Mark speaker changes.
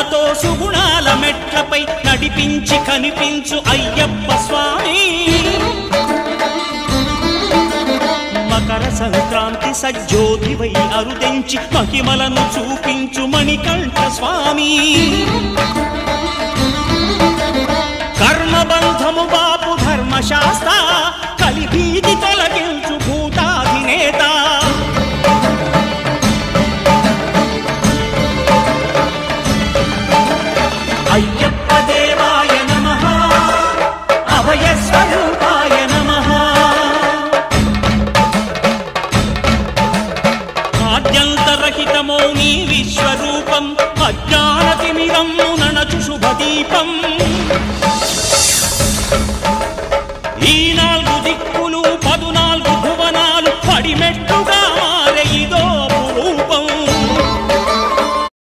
Speaker 1: సుమములతో సుగుణాల మెట్లపై నడిపించి కనిపించు అయ్యప్ప స్వామి మకర సంక్రాంతి సజ్జోతివై అరుదించి మహిమలను చూపించు మణికంఠ స్వామి కర్మబంధము బాపు ధర్మశాస్త్ర కలిభీతి తొలగించు భూతాధినేత అయ్యప్ప దేవాయ నమః అభయ స్వరూపాయ నమః ఆద్యంతరహితమో నీ విశ్వరూపం అజ్ఞానతిమిరము ననచు శుభదీపం